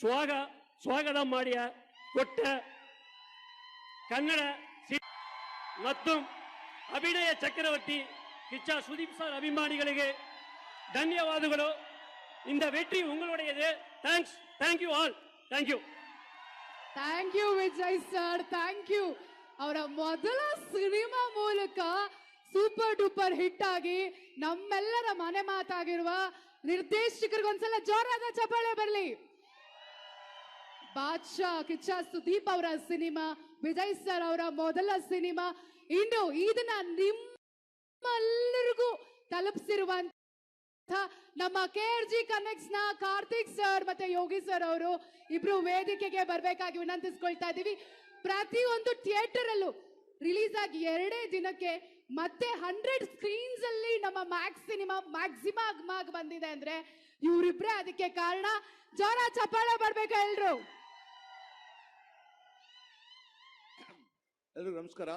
ಸ್ವಾಗತ ಮಾಡಿಯ ಕೊಟ್ಟ ಕನ್ನಡ ಮತ್ತು ಅಭಿನಯ ಚಕ್ರವರ್ತಿ ಕಿಚ್ಚ ಸುದೀಪ್ ಸರ್ ಅಭಿಮಾನಿಗಳಿಗೆ ಧನ್ಯವಾದಗಳು. இந்த வெற்றி உங்களுடையது. Thank you all. Thank you Vijay sir, thank you. ಅವರ ಮೊದಲ ಸಿನಿಮಾ ಮೂಲಕ ಸೂಪರ್ ಡೂಪರ್ ಹಿಟ್ ಆಗಿ ನಮ್ಮೆಲ್ಲರ ಮನೆ ಮಾತಾಗಿರುವ ನಿರ್ದೇಶಕರಿಗೊಂದ್ಸಲ ಜೋರಾದ ಚಪ್ಪಾಳೆ ಬರಲಿ. ಬಾದ್ಶಾ ಕಿಚ್ಚ ಸುದೀಪ್ ಅವರ ಸಿನಿಮಾ, ವಿಜಯ್ ಸರ್ ಅವರ ಮೊದಲ ಸಿನಿಮಾ, ಇನ್ನು ಇದನ್ನ ನಿಮ್ಮೆಲ್ಲರಿಗೂ ತಲುಪಿಸಿರುವಂತ ನಮ್ಮ KRG ಕನೆಕ್ಟ್ಸ್ ನ ಕಾರ್ತಿಕ್ ಸರ್ ಮತ್ತೆ ಯೋಗಿ ಸರ್ ಅವರು ಇಬ್ರು ವೇದಿಕೆಗೆ ಬರ್ಬೇಕಾಗಿ ವಿನಂತಿಸ್ಕೊಳ್ತಾ ಇದೀವಿ. ಪ್ರತಿಯೊಂದು ಥಿಯೇಟರ್ ಅಲ್ಲೂ ರಿಲೀಸ್ ಆಗಿ 2 ದಿನಕ್ಕೆ ಮತ್ತೆ 100 ಸ್ಕ್ರೀನ್ಸ್ ಅಲ್ಲಿ ನಮ್ಮ ಮ್ಯಾಕ್ಸ್ ಸಿನಿಮಾ ಮ್ಯಾಕ್ಸಿಮಮ್ ಆಗಿ ಬಂದಿದೆ ಅಂದ್ರೆ ಇವರಿಬ್ರೆ ಅದಕ್ಕೆ ಕಾರಣ. ಜೋರ ಚಪ್ಪಾಳೆ ಬರ್ಬೇಕಾ ಎಲ್ರು? ಎಲ್ರಿಗೂ ನಮಸ್ಕಾರ.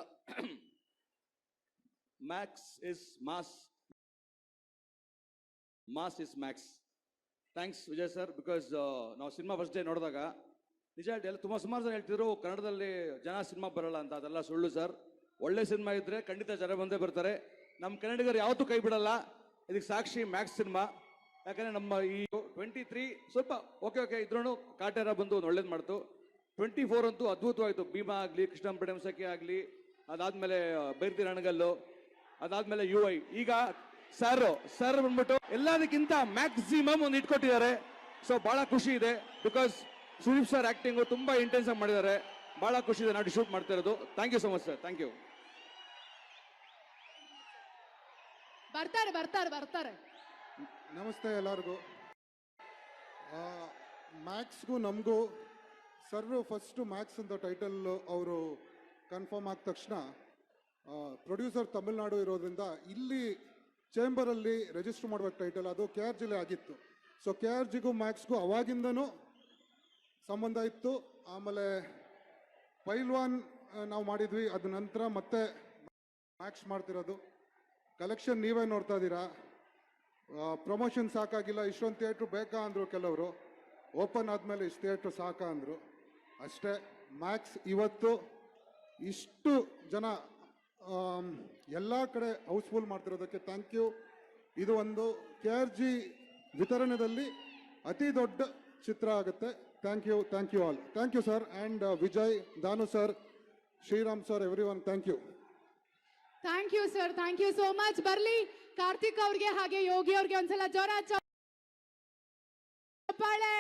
Max is mass, mass is Max. Thanks Vijay sir, because ನಾವು ಸಿನಿಮಾ ಫಸ್ಟ್ ಡೇ ನೋಡಿದಾಗ ನಿಜ ಹೇಳ್ತಿ ಎಲ್ಲ ಸುಮಾರು ಜನ ಹೇಳ್ತಿದ್ರು ಕನ್ನಡದಲ್ಲಿ ಜನ ಸಿನಿಮಾ ಬರಲ್ಲ ಅಂತ. ಅದೆಲ್ಲ ಸುಳ್ಳು ಸರ್. ಒಳ್ಳೆ ಸಿನಿಮಾ ಇದ್ರೆ ಖಂಡಿತ ಜನ ಬಂದೇ ಬರ್ತಾರೆ. ನಮ್ಮ ಕನ್ನಡಿಗರು ಯಾವತ್ತೂ ಕೈ ಬಿಡಲ್ಲ. ಇದಕ್ಕೆ ಸಾಕ್ಷಿ ಮ್ಯಾಕ್ಸ್ ಸಿನಿಮಾ. ಯಾಕಂದ್ರೆ ನಮ್ಮ ಈ 23 ಸ್ವಲ್ಪ ಓಕೆ ಇದ್ರೂ ಕಾಟೇರ ಬಂದು ಒಂದು ಒಳ್ಳೇದು ಮಾಡ್ತು. 24 ಅಂತೂ ಅದ್ಭುತವಾಯಿತು. ಭೀಮಾ ಆಗಲಿ, ಕೃಷ್ಣಂಪೇಟೆ ಸಖಿ ಆಗಲಿ, ಅದಾದ್ಮೇಲೆ ಬೈರ್ತಿ ರಣಗಲ್ಲು, ಅದಾದ್ಮೇಲೆ UI, ಈಗ ಸರ್ ಬಂದ್ಬಿಟ್ಟು ಎಲ್ಲದಕ್ಕಿಂತ ಮ್ಯಾಕ್ಸಿಮಮ್ ಒಂದು ಇಟ್ಕೊಟ್ಟಿದ್ದಾರೆ. ಸೊ ಬಹಳ ಖುಷಿ ಇದೆ. ಬಿಕಾಸ್ ಸುದೀಪ್ ಸರ್ ಆಕ್ಟಿಂಗು ತುಂಬಾ ಇಂಟೆನ್ಸ್ ಆಗಿ ಮಾಡಿದ್ದಾರೆ. ಬಹಳ ಖುಷಿ ಇದೆ ನಾವು ಶೂಟ್ ಮಾಡ್ತಾ ಇರೋದು. Thank you so much sir. Thank you. ಬರ್ತಾರೆ. ನಮಸ್ತೆ ಎಲ್ಲರಿಗೂ. ಮ್ಯಾಕ್ಸ್ಗೂ ನಮಗೂ ಸರ್ ಫಸ್ಟ್ ಮ್ಯಾಕ್ಸ್ ಅಂತ ಟೈಟಲ್ ಅವರು ಕನ್ಫರ್ಮ್ ಆದ ತಕ್ಷಣ ಪ್ರೊಡ್ಯೂಸರ್ ತಮಿಳ್ನಾಡು ಇರೋದ್ರಿಂದ ಇಲ್ಲಿ ಚೇಂಬರಲ್ಲಿ ರಿಜಿಸ್ಟರ್ ಮಾಡಬೇಕು ಟೈಟಲ್. ಅದು KRGಲೇ ಆಗಿತ್ತು. ಸೊ KRGಗೂ ಮ್ಯಾಕ್ಸ್ಗೂ ಅವಾಗಿಂದನೂ ಸಂಬಂಧ ಇತ್ತು. ಆಮೇಲೆ ಪೈಲ್ವಾನ್ ನಾವು ಮಾಡಿದ್ವಿ, ಅದ ನಂತರ ಮತ್ತೆ ಮ್ಯಾಕ್ಸ್ ಮಾಡ್ತಿರೋದು. ಕಲೆಕ್ಷನ್ ನೀವೇ ನೋಡ್ತಾ ಇದ್ದೀರಾ. ಪ್ರಮೋಷನ್ ಸಾಕಾಗಿಲ್ಲ, ಇಷ್ಟೊಂದು ಥಿಯೇಟ್ರು ಬೇಕಾ ಅಂದರು ಕೆಲವರು. ಓಪನ್ ಆದಮೇಲೆ ಇಷ್ಟು ಥಿಯೇಟ್ರು ಸಾಕಾ ಅಂದರು. ಅಷ್ಟೇ. ಮ್ಯಾಕ್ಸ್ ಇವತ್ತು ಇಷ್ಟು ಜನ ಎಲ್ಲ ಕಡೆ ಹೌಸ್ಫುಲ್ ಮಾಡ್ತಿರೋದಕ್ಕೆ ಥ್ಯಾಂಕ್ ಯು. ಇದು ಒಂದು KRG ವಿತರಣೆಯಲ್ಲಿ ಅತಿ ದೊಡ್ಡ ಚಿತ್ರ ಆಗುತ್ತೆ. Thank you all. Thank you sir. And Vijay, Danu sir, Shriram sir, everyone thank you. Thank you sir, thank you so much. ಬರ್ಲಿ ಕಾರ್ತಿಕ್ ಅವ್ರಿಗೆ ಹಾಗೆ ಯೋಗಿ ಅವ್ರಿಗೆ ಒಂದ್ಸಲ ಜೋರ ಚಪ್ಪಾಳೆ.